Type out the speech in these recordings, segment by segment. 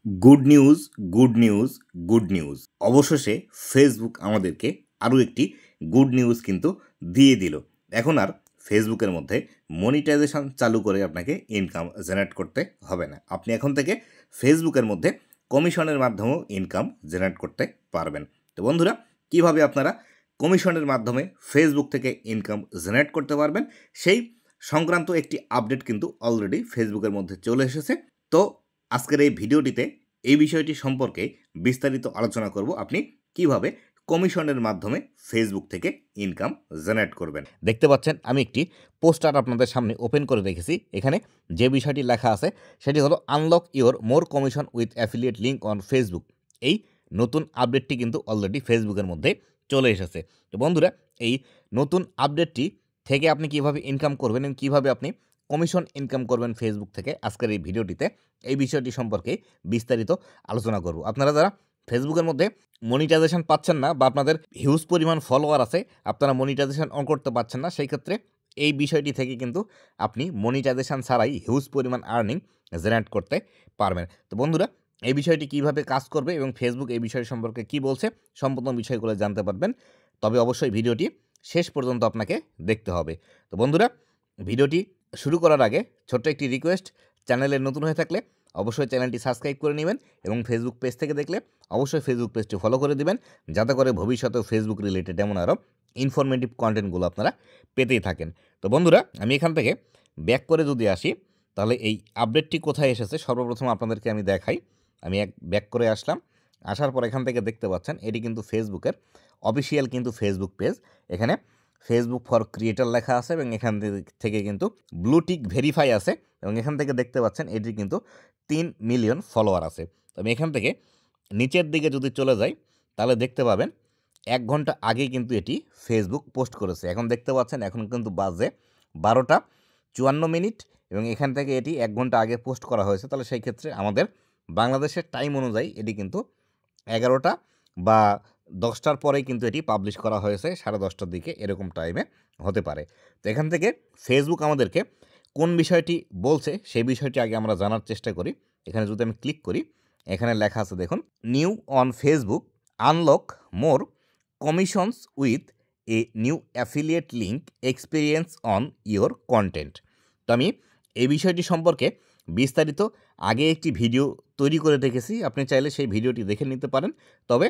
Good news, good news, good news. অবশেষে Facebook আমাদেরকে আরও একটি গুড নিউজ কিন্তু দিয়ে দিল। এখন আর ফেসবুকের মধ্যে মনিটাইজেশন চালু করে আপনাকে ইনকাম জেনারেট করতে হবে না। আপনি এখন থেকে ফেসবুকের মধ্যে কমিশনের মাধ্যমেও ইনকাম জেনারেট করতে পারবেন। তো বন্ধুরা, কিভাবে আপনারা কমিশনের মাধ্যমে ফেসবুক থেকে ইনকাম জেনারেট করতে পারবেন সেই সংক্রান্ত একটি আপডেট কিন্তু অলরেডি ফেসবুকের মধ্যে চলে এসেছে। তো আজকের এই ভিডিওটিতে এই বিষয়টি সম্পর্কে বিস্তারিত আলোচনা করব। আপনি কিভাবে কমিশনের মাধ্যমে ফেসবুক থেকে ইনকাম জেনারেট করবেন। দেখতে পাচ্ছেন আমি একটি পোস্টার আপনাদের সামনে ওপেন করে রেখেছি। এখানে যে বিষয়টি লেখা আছে সেটি হলো unlock your more commission with affiliate link on Facebook. এই নতুন আপডেটটি কিন্তু অলরেডি ফেসবুকের মধ্যে চলে এসেছে। তো বন্ধুরা, এই নতুন আপডেটটি থেকে আপনি কিভাবে ইনকাম করবেন এবং কীভাবে আপনি কমিশন ইনকাম করবেন ফেসবুক থেকে, আজকের এই ভিডিওটিতে এই বিষয়টি সম্পর্কে বিস্তারিত আলোচনা করব। আপনারা যারা ফেসবুকের মধ্যে মনিটাইজেশন পাচ্ছেন না বা আপনাদের হিউজ পরিমাণ ফলোয়ার আছে, আপনারা মনিটাইজেশন অন করতে পারছেন না, সেই ক্ষেত্রে এই বিষয়টি থেকে কিন্তু আপনি মনিটাইজেশন ছাড়াই হিউজ পরিমাণ আর্নিং জেনারেট করতে পারবেন। তো বন্ধুরা, এই বিষয়টি কিভাবে কাজ করবে এবং ফেসবুক এই বিষয় সম্পর্কে কি বলছে, সম্পূর্ণ বিষয়গুলো জানতে পারবেন। তবে অবশ্যই ভিডিওটি শেষ পর্যন্ত আপনাকে দেখতে হবে। তো বন্ধুরা, ভিডিওটি শুরু করার আগে ছোট্ট একটি রিকোয়েস্ট, চ্যানেলে নতুন হয়ে থাকলে অবশ্যই চ্যানেলটি সাবস্ক্রাইব করে নেবেন এবং ফেসবুক পেজ থেকে দেখলে অবশ্যই ফেসবুক পেজটি ফলো করে দিবেন, যাতে করে ভবিষ্যতেও ফেসবুক রিলেটেড এমন আরও ইনফরমেটিভ কন্টেন্টগুলো আপনারা পেতেই থাকেন। তো বন্ধুরা, আমি এখান থেকে ব্যাক করে যদি আসি, তাহলে এই আপডেটটি কোথায় এসেছে সর্বপ্রথম আপনাদেরকে আমি দেখাই। আমি ব্যাক করে আসলাম, আসার পর এখান থেকে দেখতে পাচ্ছেন এটি কিন্তু ফেসবুকের অফিসিয়াল কিন্তু ফেসবুক পেজ। এখানে ফেসবুক ফর ক্রিয়েটর লেখা আছে এবং এখান থেকে কিন্তু ব্লু টিক ভেরিফাই আছে এবং এখান থেকে দেখতে পাচ্ছেন এটির কিন্তু 3 মিলিয়ন ফলোয়ার আছে। তো আমি এখান থেকে নিচের দিকে যদি চলে যাই, তাহলে দেখতে পাবেন 1 ঘন্টা আগেই কিন্তু এটি ফেসবুক পোস্ট করেছে। এখন দেখতে পাচ্ছেন এখন কিন্তু বাজে 12টা 54 মিনিট এবং এখান থেকে এটি 1 ঘন্টা আগে পোস্ট করা হয়েছে। তাহলে সেই ক্ষেত্রে আমাদের বাংলাদেশের টাইম অনুযায়ী এটি কিন্তু 11টা বা 10টার পরেই কিন্তু এটি পাবলিশ করা হয়েছে, 10:30টার দিকে এরকম টাইমে হতে পারে। তো এখান থেকে ফেসবুক আমাদেরকে কোন বিষয়টি বলছে সেই বিষয়টি আগে আমরা জানার চেষ্টা করি। এখানে যদি আমি ক্লিক করি, এখানে লেখা আছে দেখুন, new on Facebook, unlock more commissions with a new affiliate link experience on your content. তো আমি এই বিষয়টি সম্পর্কে বিস্তারিত আগে একটি ভিডিও তৈরি করে রেখেছি, আপনি চাইলে সেই ভিডিওটি দেখে নিতে পারেন। তবে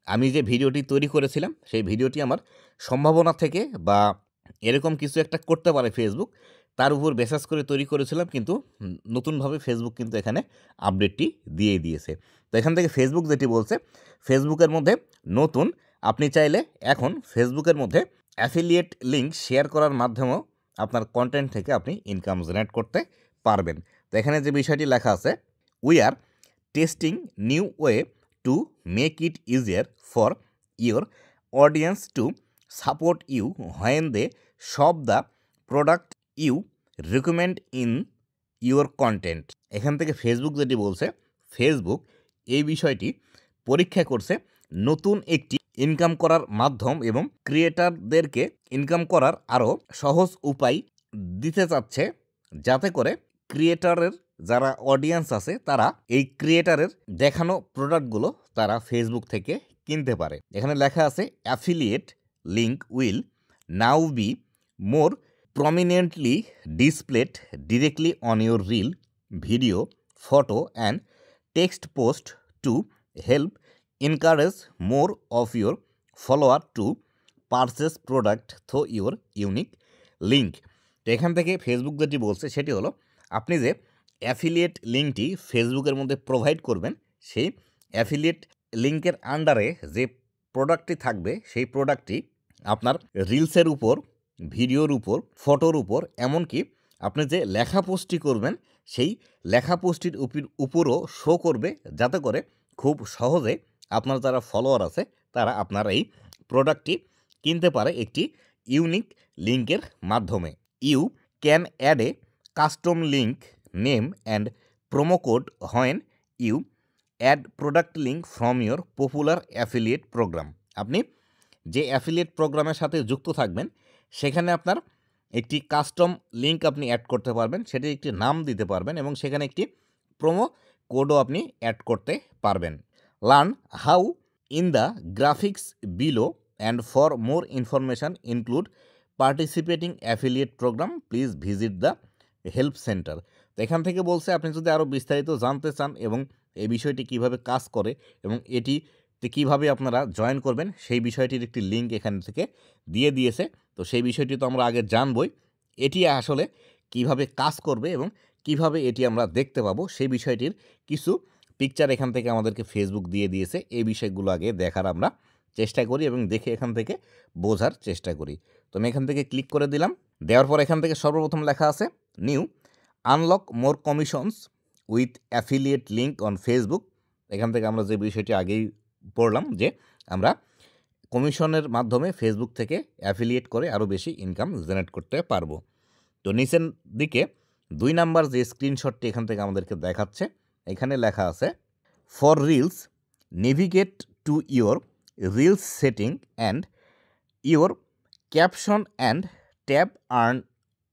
আমি যে ভিডিওটি তৈরি করেছিলাম সেই ভিডিওটি আমার সম্ভাবনা থেকে বা এরকম কিছু একটা করতে পারে ফেসবুক, তার উপর বেসাস করে তৈরি করেছিলাম, কিন্তু নতুনভাবে ফেসবুক কিন্তু এখানে আপডেটটি দিয়ে দিয়েছে। তো এখান থেকে ফেসবুক যেটি বলছে, ফেসবুকের মধ্যে নতুন আপনি চাইলে এখন ফেসবুকের মধ্যে অ্যাফিলিয়েট লিঙ্ক শেয়ার করার মাধ্যমেও আপনার কন্টেন্ট থেকে আপনি ইনকাম জেনারেট করতে পারবেন। তো এখানে যে বিষয়টি লেখা আছে, we are testing new way to make it easier for your audience to support you when they shop the product you recommend in your content। এখান থেকে ফেসবুক যেটি বলছে, ফেসবুক এই বিষয়টি পরীক্ষা করছে নতুন একটি ইনকাম করার মাধ্যম এবং ক্রিয়েটারদেরকে ইনকাম করার আরও সহজ উপায় দিতে চাচ্ছে, যাতে করে ক্রিয়েটারের যারা অডিয়েন্স আছে তারা এই ক্রিয়েটারের দেখানো প্রোডাক্টগুলো তারা ফেসবুক থেকে কিনতে পারে। এখানে লেখা আছে, affiliate link will now be more prominently displayed directly on your reel, video, photo and text post to help encourage more of your follower to purchase product through your unique link। তো এখান থেকে Facebook যেটি বলছে সেটি হলো, আপনি যে affiliate লিঙ্কটি ফেসবুকের মধ্যে প্রোভাইড করবেন, সেই অ্যাফিলিয়েট লিঙ্কের আন্ডারে যে প্রোডাক্টটি থাকবে সেই প্রোডাক্টটি আপনার রিলসের উপর, ভিডিওর উপর, ফটোর উপর, এমনকি আপনি যে লেখা পোস্টটি করবেন সেই লেখা পোস্টটির উপরও শো করবে, যাতে করে খুব সহজে আপনার যারা ফলোয়ার আছে তারা আপনার এই প্রোডাক্টটি কিনতে পারে একটি ইউনিক লিঙ্কের মাধ্যমে। You can add a custom link name and promo code when you add product link from your popular affiliate program. আপনি যে অ্যাফিলিয়েট প্রোগ্রামের সাথে যুক্ত থাকবেন সেখানে আপনার একটি কাস্টম লিঙ্ক আপনি অ্যাড করতে পারবেন, সেটির একটি নাম দিতে পারবেন এবং সেখানে একটি প্রোমো কোডও আপনি অ্যাড করতে পারবেন। Learn how in the graphics below and for more information include participating affiliate programme please visit the help centre. তো এখান থেকে বলছে আপনি যদি আরও বিস্তারিত জানতে চান এবং এই বিষয়টি কিভাবে কাজ করে এবং এটিতে কীভাবে আপনারা জয়েন করবেন সেই বিষয়টির একটি লিঙ্ক এখান থেকে দিয়ে দিয়েছে। তো সেই বিষয়টি তো আমরা আগে জানবই, এটি আসলে কিভাবে কাজ করবে এবং কিভাবে এটি আমরা দেখতে পাবো সেই বিষয়টির কিছু পিকচার এখান থেকে আমাদেরকে ফেসবুক দিয়ে দিয়েছে। এই বিষয়গুলো আগে দেখার আমরা চেষ্টা করি এবং দেখে এখান থেকে বোঝার চেষ্টা করি। তো আমি এখান থেকে ক্লিক করে দিলাম। দেওয়ার পর এখান থেকে সর্বপ্রথম লেখা আছে new unlock more commissions with affiliate link on Facebook. এখান থেকে আমরা যে বিষয়টি আগেই পড়লাম যে আমরা কমিশনের মাধ্যমে ফেসবুক থেকে অ্যাফিলিয়েট করে আরও বেশি ইনকাম জেনারেট করতে পারবো। তো নিচের দিকে 2 নাম্বার যে স্ক্রিনশটটি এখান থেকে আমাদেরকে দেখাচ্ছে, এখানে লেখা আছে for reels navigate to your reels setting and your caption and tab earn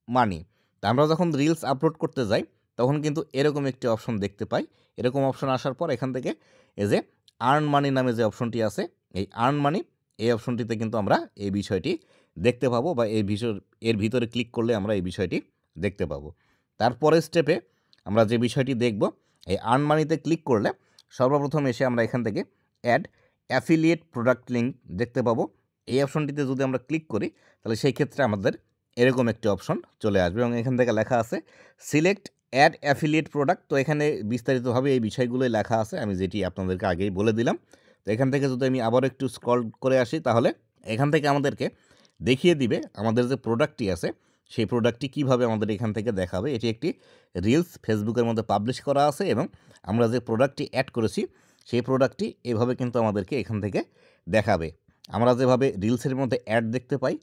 মানি। তা আমরা যখন রিলস আপলোড করতে যাই তখন কিন্তু এরকম একটি অপশন দেখতে পাই। এরকম অপশন আসার পর এখান থেকে এই যে আর্ন মানি নামে যে অপশনটি আছে, এই আর্ন মানি এই অপশনটিতে কিন্তু আমরা এই বিষয়টি দেখতে পাবো বা এর ভিতরে ক্লিক করলে আমরা এই বিষয়টি দেখতে পাবো। তারপরের স্টেপে আমরা যে বিষয়টি দেখব, এই আর্ন মানিতে ক্লিক করলে সর্বপ্রথম এসে আমরা এখান থেকে অ্যাড অ্যাফিলিয়েট প্রোডাক্ট লিঙ্ক দেখতে পাবো। এই অপশনটিতে যদি আমরা ক্লিক করি তাহলে সেই ক্ষেত্রে আমাদের এরকম একটি অপশন চলে আসবে এবং এখান থেকে লেখা আছে সিলেক্ট অ্যাড অ্যাফিলিয়েট প্রোডাক্ট। তো এখানে বিস্তারিতভাবে এই বিষয়গুলোই লেখা আছে, আমি যেটি আপনাদেরকে আগেই বলে দিলাম। তো এখান থেকে যদি আমি আবার একটু স্ক্রল করে আসি তাহলে এখান থেকে আমাদেরকে দেখিয়ে দিবে আমাদের যে প্রোডাক্টটি আছে সেই প্রোডাক্টটি কীভাবে আমাদের এখান থেকে দেখাবে। এটি একটি রিলস ফেসবুকের মধ্যে পাবলিশ করা আছে এবং আমরা যে প্রোডাক্টটি অ্যাড করেছি সেই প্রোডাক্টটি এভাবে কিন্তু আমাদেরকে এখান থেকে দেখাবে। আমরা যেভাবে রিলসের মধ্যে অ্যাড দেখতে পাই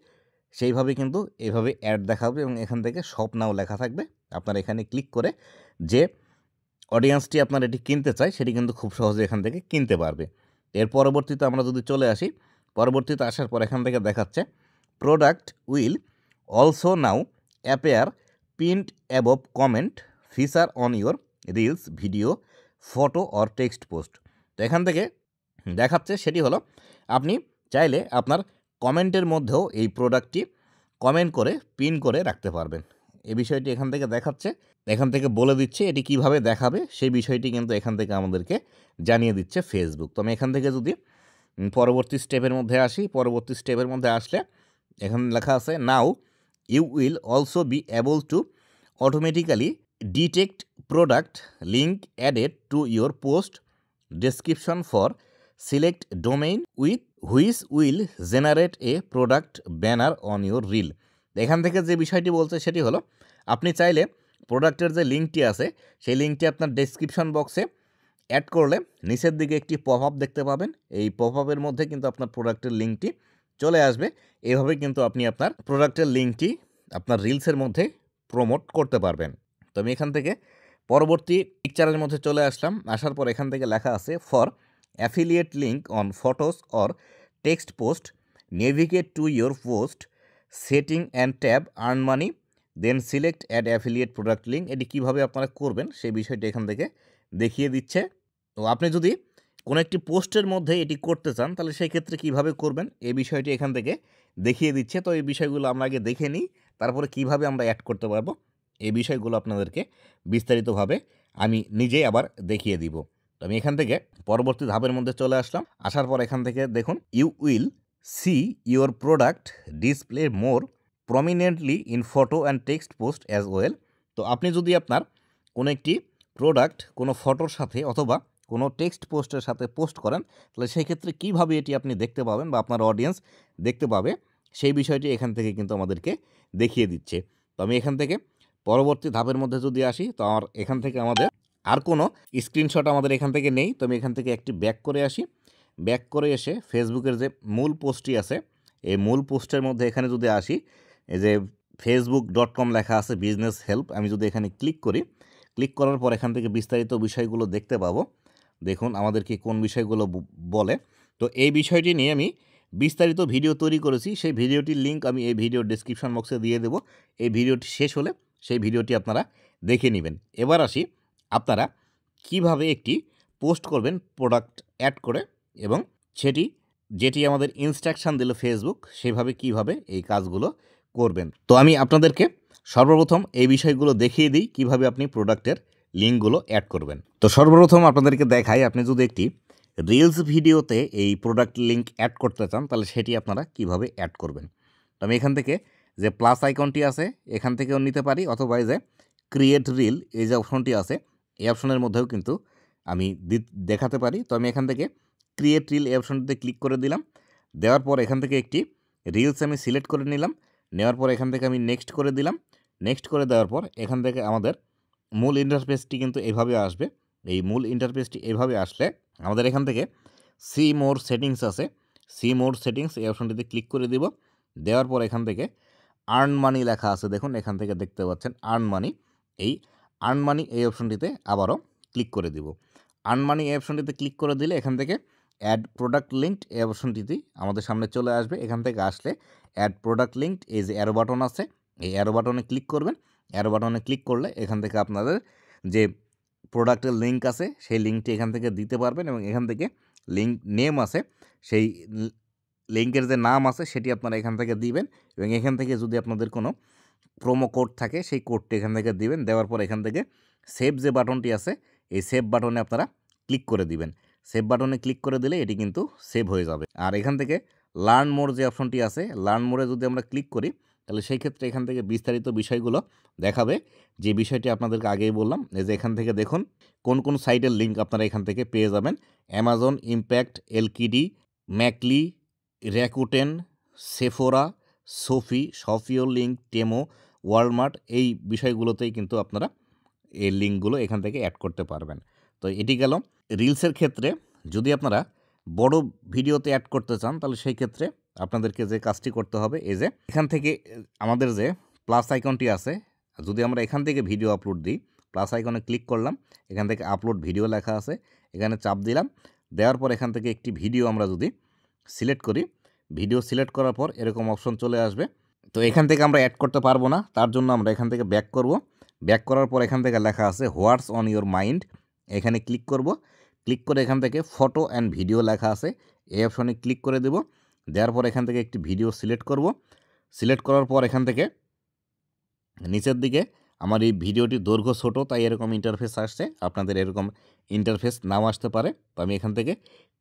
সেইভাবে কিন্তু এভাবে অ্যাড দেখাবে এবং এখান থেকে শপ নাও লেখা থাকবে। আপনারা এখানে ক্লিক করে যে অডিয়েন্সটি আপনার এটি কিনতে চায় সেটি কিন্তু খুব সহজে এখান থেকে কিনতে পারবে। এর পরবর্তীতে আমরা যদি চলে আসি, পরবর্তীতে আসার পর এখান থেকে দেখাচ্ছে product will also now appear pinned above comment feature on your reels video photo or text post. তো এখান থেকে দেখাচ্ছে সেটি হলো আপনি চাইলে আপনার কমেন্টের মধ্যেও এই প্রোডাক্টটি কমেন্ট করে পিন করে রাখতে পারবেন। এই বিষয়টি এখান থেকে দেখাচ্ছে, এখান থেকে বলে দিচ্ছে এটি কিভাবে দেখাবে সেই বিষয়টি কিন্তু এখান থেকে আমাদেরকে জানিয়ে দিচ্ছে ফেসবুক। তো আমি এখান থেকে যদি পরবর্তী স্টেপের মধ্যে আসি, পরবর্তী স্টেপের মধ্যে আসলে এখানে লেখা আছে now you will also be able to automatically detect product link added to your post description for select domain with which will generate a product banner on your reel. এখান থেকে যে বিষয়টি বলছে সেটি হলো আপনি চাইলে প্রোডাক্টের যে লিঙ্কটি আছে সেই লিঙ্কটি আপনার ডেসক্রিপশন বক্সে অ্যাড করলে নিচের দিকে একটি পপ আপ দেখতে পাবেন। এই পপ আপের মধ্যে কিন্তু আপনার প্রোডাক্টের লিঙ্কটি চলে আসবে। এভাবে কিন্তু আপনি আপনার প্রোডাক্টের লিঙ্কটি আপনার রিলসের মধ্যে প্রমোট করতে পারবেন। তো আমি এখান থেকে পরবর্তী পিকচারের মধ্যে চলে আসলাম। আসার পর এখান থেকে লেখা আছে for affiliate link on photos or text post navigate to your post setting and tab earn money then select add affiliate product link. এটি কীভাবে আপনারা করবেন সেই বিষয়টি এখান থেকে দেখিয়ে দিচ্ছে। তো আপনি যদি কোনো একটি পোস্টের মধ্যে এটি করতে চান তাহলে সেই ক্ষেত্রে কীভাবে করবেন এই বিষয়টি এখান থেকে দেখিয়ে দিচ্ছে। তো এই বিষয়গুলো আমরা আগে দেখে নিই, তারপরে কীভাবে আমরা অ্যাড করতে পারবো এই বিষয়গুলো আপনাদেরকে বিস্তারিতভাবে আমি নিজেই আবার দেখিয়ে দিব। তো আমি এখান থেকে পরবর্তী ধাপের মধ্যে চলে আসলাম। আসার পর এখান থেকে দেখুন you will see your product display more prominently in photo and text post as well. তো আপনি যদি আপনার কোনো একটি প্রোডাক্ট কোনো ফটোর সাথে অথবা কোনো টেক্সট পোস্টের সাথে পোস্ট করেন তাহলে সেই ক্ষেত্রে কীভাবে এটি আপনি দেখতে পাবেন বা আপনার অডিয়েন্স দেখতে পাবে সেই বিষয়টি এখান থেকে কিন্তু আমাদেরকে দেখিয়ে দিচ্ছে। তো আমি এখান থেকে পরবর্তী ধাপের মধ্যে যদি আসি তো আমার এখান থেকে আমাদের আর কোনো স্ক্রিনশট আমাদের এখান থেকে নেই। তো আমি এখান থেকে একটি ব্যাক করে আসি, ব্যাক করে এসে ফেসবুকের যে মূল পোস্টটি আছে এই মূল পোস্টের মধ্যে এখানে যদি আসি, এই যে facebook.com লেখা আছে বিজনেস হেল্প, আমি যদি এখানে ক্লিক করি, ক্লিক করার পর এখান থেকে বিস্তারিত বিষয়গুলো দেখতে পাবো। দেখুন আমাদেরকে কোন বিষয়গুলো বলে। তো এই বিষয়টি নিয়ে আমি বিস্তারিত ভিডিও তৈরি করেছি, সেই ভিডিওটির লিঙ্ক আমি এই ভিডিওর ডেসক্রিপশন বক্সে দিয়ে দেবো। এই ভিডিওটি শেষ হলে সেই ভিডিওটি আপনারা দেখে নেবেন। এবার আসি আপনারা কিভাবে একটি পোস্ট করবেন প্রোডাক্ট অ্যাড করে এবং যেটি আমাদের ইনস্ট্রাকশান দিল ফেসবুক সেভাবে কিভাবে এই কাজগুলো করবেন। তো আমি আপনাদেরকে সর্বপ্রথম এই বিষয়গুলো দেখিয়ে দিই কিভাবে আপনি প্রোডাক্টের লিঙ্কগুলো অ্যাড করবেন। তো সর্বপ্রথম আপনাদেরকে দেখাই, আপনি যদি একটি রিলস ভিডিওতে এই প্রোডাক্ট লিঙ্ক অ্যাড করতে চান তাহলে সেটি আপনারা কিভাবে অ্যাড করবেন। তো আমি এখান থেকে যে প্লাস আইকনটি আছে এখান থেকেও নিতে পারি, অথবা এই যে ক্রিয়েট রিল এই যে অপশনটি আছে এই অপশনের মধ্যেও কিন্তু আমি দেখাতে পারি। তো আমি এখান থেকে ক্রিয়েট রিল এই অপশনটিতে ক্লিক করে দিলাম। দেওয়ার পর এখান থেকে একটি রিলস আমি সিলেক্ট করে নিলাম। নেওয়ার পর এখান থেকে আমি নেক্সট করে দিলাম। নেক্সট করে দেওয়ার পর এখান থেকে আমাদের মূল ইন্টারফেসটি কিন্তু এভাবে আসবে। এই মূল ইন্টারফেসটি এভাবে আসলে আমাদের এখান থেকে সি মোর সেটিংস আছে, সি মোর সেটিংস এই অপশনটিতে ক্লিক করে দিব। দেওয়ার পর এখান থেকে আর্ন মানি লেখা আছে, দেখুন এখান থেকে দেখতে পাচ্ছেন আর্ন মানি। এই আর্ন মানি এই অপশনটিতে আবারও ক্লিক করে দিব। আর্ন মানি এই অপশনটিতে ক্লিক করে দিলে এখান থেকে অ্যাড প্রোডাক্ট লিঙ্কড এই অপশনটিতে আমাদের সামনে চলে আসবে। এখান থেকে আসলে অ্যাড প্রোডাক্ট লিঙ্কড এই যে অ্যারো বাটন আছে এই অ্যারো বাটনে ক্লিক করবেন। অ্যারো বাটনে ক্লিক করলে এখান থেকে আপনাদের যে প্রোডাক্টের লিঙ্ক আছে সেই লিঙ্কটি এখান থেকে দিতে পারবেন এবং এখান থেকে লিঙ্ক নেম আছে সেই লিঙ্কের যে নাম আছে সেটি আপনারা এখান থেকে দিবেন এবং এখান থেকে যদি আপনাদের কোনো প্রোমো কোড থাকে সেই কোডটি এখান থেকে দিবেন। দেওয়ার পর এখান থেকে সেভ যে বাটনটি আছে এই সেভ বাটনে আপনারা ক্লিক করে দিবেন। সেভ বাটনে ক্লিক করে দিলে এটি কিন্তু সেভ হয়ে যাবে। আর এখান থেকে লার্ন মোর যে অপশনটি আছে লার্ন মোরে যদি আমরা ক্লিক করি তাহলে সেই ক্ষেত্রে এখান থেকে বিস্তারিত বিষয়গুলো দেখাবে, যে বিষয়টি আপনাদেরকে আগেই বললাম। এই যে এখান থেকে দেখুন কোন কোন সাইটের লিঙ্ক আপনারা এখান থেকে পেয়ে যাবেন। অ্যামাজন, ইম্প্যাক্ট, এলকিডি, ম্যাকলি, র্যাকুটেন, সেফোরা, সোফি, সফিও লিঙ্ক, টেমো, ওয়ালমার্ট এই বিষয়গুলোতেই কিন্তু আপনারা এই লিঙ্কগুলো এখান থেকে অ্যাড করতে পারবেন। তো এটি গেল রিলসের ক্ষেত্রে। যদি আপনারা বড় ভিডিওতে অ্যাড করতে চান তাহলে সেই ক্ষেত্রে আপনাদেরকে যে কাজটি করতে হবে এই যে এখান থেকে আমাদের যে প্লাস আইকনটি আছে, যদি আমরা এখান থেকে ভিডিও আপলোড দিই প্লাস আইকনে ক্লিক করলাম, এখান থেকে আপলোড ভিডিও লেখা আছে এখানে চাপ দিলাম। দেওয়ার পর এখান থেকে একটি ভিডিও আমরা যদি সিলেক্ট করি, ভিডিও সিলেক্ট করার পর এরকম অপশন চলে আসবে। তো এখান থেকে আমরা অ্যাড করতে পারবো না, তার জন্য আমরা এখান থেকে ব্যাক করব। ব্যাক করার পর এখান থেকে লেখা আছে হোয়াটস অন ইওর মাইন্ড, এখানে ক্লিক করব। ক্লিক করে এখান থেকে ফটো অ্যান্ড ভিডিও লেখা আছে এই অপশনে ক্লিক করে দেব। দেওয়ার পর এখান থেকে একটি ভিডিও সিলেক্ট করব। সিলেক্ট করার পর এখান থেকে নিচের দিকে আমার এই ভিডিওটির দৈর্ঘ্য ছোটো তাই এরকম ইন্টারফেস আসছে, আপনাদের এরকম ইন্টারফেস নাও আসতে পারে। তো আমি এখান থেকে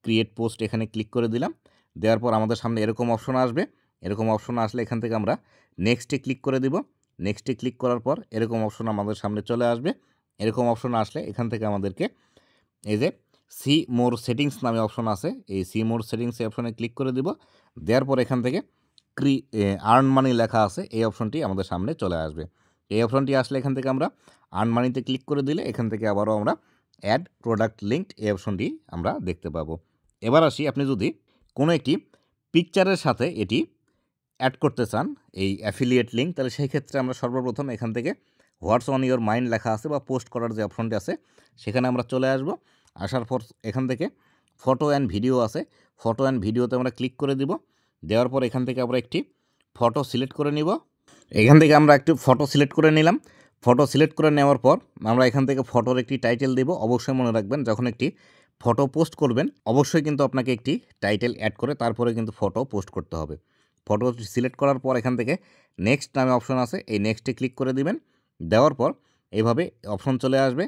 ক্রিয়েট পোস্ট এখানে ক্লিক করে দিলাম। দেওয়ার পর আমাদের সামনে এরকম অপশন আসবে। এরকম অপশন আসলে এখান থেকে আমরা নেক্সটে ক্লিক করে দিব। নেক্সটে ক্লিক করার পর এরকম অপশন আমাদের সামনে চলে আসবে। এরকম অপশন আসলে এখান থেকে আমাদেরকে এই যে সি মোর সেটিংস নামে অপশন আছে এই সি মোর সেটিংস এই অপশনে ক্লিক করে দিব। দেওয়ার পর এখান থেকে আর্ন মানি লেখা আছে এই অপশনটি আমাদের সামনে চলে আসবে। এই অপশনটি আসলে এখান থেকে আমরা আর্ন মানিতে ক্লিক করে দিলে এখান থেকে আবারও আমরা অ্যাড প্রোডাক্ট লিঙ্কড এই অপশনটি আমরা দেখতে পাবো। এবার আসি, আপনি যদি কোনো একটি পিকচারের সাথে এটি অ্যাড করতে চান এই অ্যাফিলিয়েট লিঙ্ক, তাহলে সেই ক্ষেত্রে আমরা সর্বপ্রথম এখান থেকে হোয়াটস অন ইওর মাইন্ড লেখা আছে বা পোস্ট করার যে অপশনটি আছে সেখানে আমরা চলে আসব। আসার পর এখান থেকে ফটো অ্যান্ড ভিডিও আছে, ফটো অ্যান্ড ভিডিওতে আমরা ক্লিক করে দিব। দেওয়ার পর এখান থেকে আমরা একটি ফটো সিলেক্ট করে নিব। এখান থেকে আমরা একটি ফটো সিলেক্ট করে নিলাম। ফটো সিলেক্ট করে নেওয়ার পর আমরা এখান থেকে ফটোর একটি টাইটেল দেব। অবশ্যই মনে রাখবেন যখন একটি ফটো পোস্ট করবেন অবশ্যই কিন্তু আপনাকে একটি টাইটেল অ্যাড করে তারপরে কিন্তু ফটো পোস্ট করতে হবে। ফটো সিলেক্ট করার পর এখান থেকে নেক্সট নামে অপশন আছে এই নেক্সটে ক্লিক করে দিবেন। দেওয়ার পর এইভাবে অপশন চলে আসবে।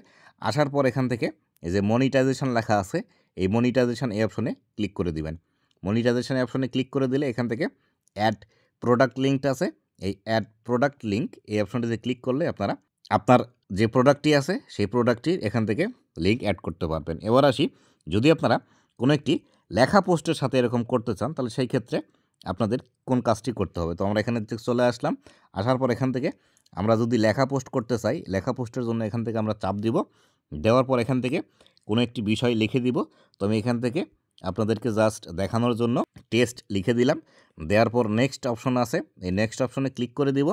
আসার পর এখান থেকে এই যে মনিটাইজেশন লেখা আছে এই মনিটাইজেশন এই অপশনে ক্লিক করে দিবেন। মনিটাইজেশন অপশনে ক্লিক করে দিলে এখান থেকে অ্যাড প্রোডাক্ট লিঙ্ক আছে এই অ্যাড প্রোডাক্ট লিঙ্ক এই অপশনটিতে ক্লিক করলে আপনারা আপনার যে প্রোডাক্টটি আছে সেই প্রোডাক্টটির এখান থেকে লিঙ্ক অ্যাড করতে পারবেন। এবার আসি, যদি আপনারা কোনো একটি লেখা পোস্টের সাথে এরকম করতে চান তাহলে সেই ক্ষেত্রে আপনাদের কোন কাজটি করতে হবে। তো আমরা এখানে চলে আসলাম। আসার পর এখান থেকে আমরা যদি লেখা পোস্ট করতে চাই লেখা পোস্টের জন্য এখান থেকে আমরা চাপ দিব। দেওয়ার পর এখান থেকে কোনো একটি বিষয় লিখে দিব। তো আমি এখান থেকে আপনাদেরকে জাস্ট দেখানোর জন্য টেস্ট লিখে দিলাম। দেওয়ার পর নেক্সট অপশন আছে এই নেক্সট অপশনে ক্লিক করে দিব।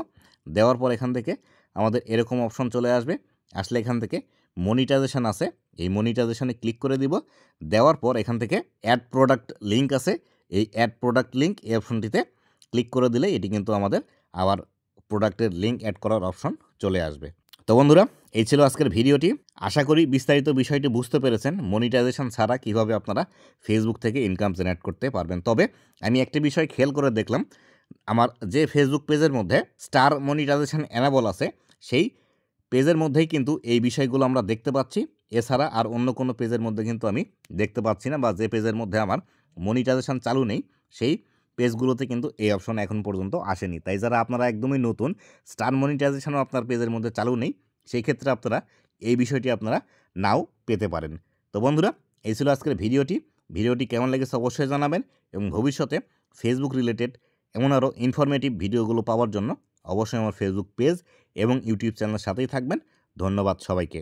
দেওয়ার পর এখান থেকে আমাদের এরকম অপশন চলে আসবে। আসলে এখান থেকে মনিটাইজেশন আছে এই মনিটাইজেশনে ক্লিক করে দিব। দেওয়ার পর এখান থেকে অ্যাড প্রোডাক্ট লিঙ্ক আছে এই অ্যাড প্রোডাক্ট লিঙ্ক এই অপশনটিতে ক্লিক করে দিলে এটি কিন্তু আমাদের আবার প্রোডাক্টের লিঙ্ক অ্যাড করার অপশন চলে আসবে। তো বন্ধুরা, এই ছিল আজকের ভিডিওটি। আশা করি বিস্তারিত বিষয়টি বুঝতে পেরেছেন, মনিটাইজেশন ছাড়া কীভাবে আপনারা ফেসবুক থেকে ইনকাম জেনারেট করতে পারবেন। তবে আমি একটি বিষয় খেয়াল করে দেখলাম, আমার যে ফেসবুক পেজের মধ্যে স্টার মনিটাইজেশন অ্যানাবল আছে, সেই পেজের মধ্যেই কিন্তু এই বিষয়গুলো আমরা দেখতে পাচ্ছি। এছাড়া আর অন্য কোনো পেজের মধ্যে কিন্তু আমি দেখতে পাচ্ছি না, বা যে পেজের মধ্যে আমার মনিটাইজেশন চালু নেই সেই পেজগুলোতে কিন্তু এই অপশন এখন পর্যন্ত আসেনি। তাই যারা আপনারা একদমই নতুন, স্টার মনিটাইজেশনও আপনার পেজের মধ্যে চালু নেই, সেই ক্ষেত্রে আপনারা এই বিষয়টি আপনারা নাও পেতে পারেন। তো বন্ধুরা, এই ছিল আজকের ভিডিওটি কেমন লেগেছে অবশ্যই জানাবেন, এবং ভবিষ্যতে ফেসবুক রিলেটেড এমন আরও ইনফরমেটিভ ভিডিওগুলো পাওয়ার জন্য অবশ্যই আমার ফেসবুক পেজ এবং ইউটিউব চ্যানেলের সাথেই থাকবেন। ধন্যবাদ সবাইকে।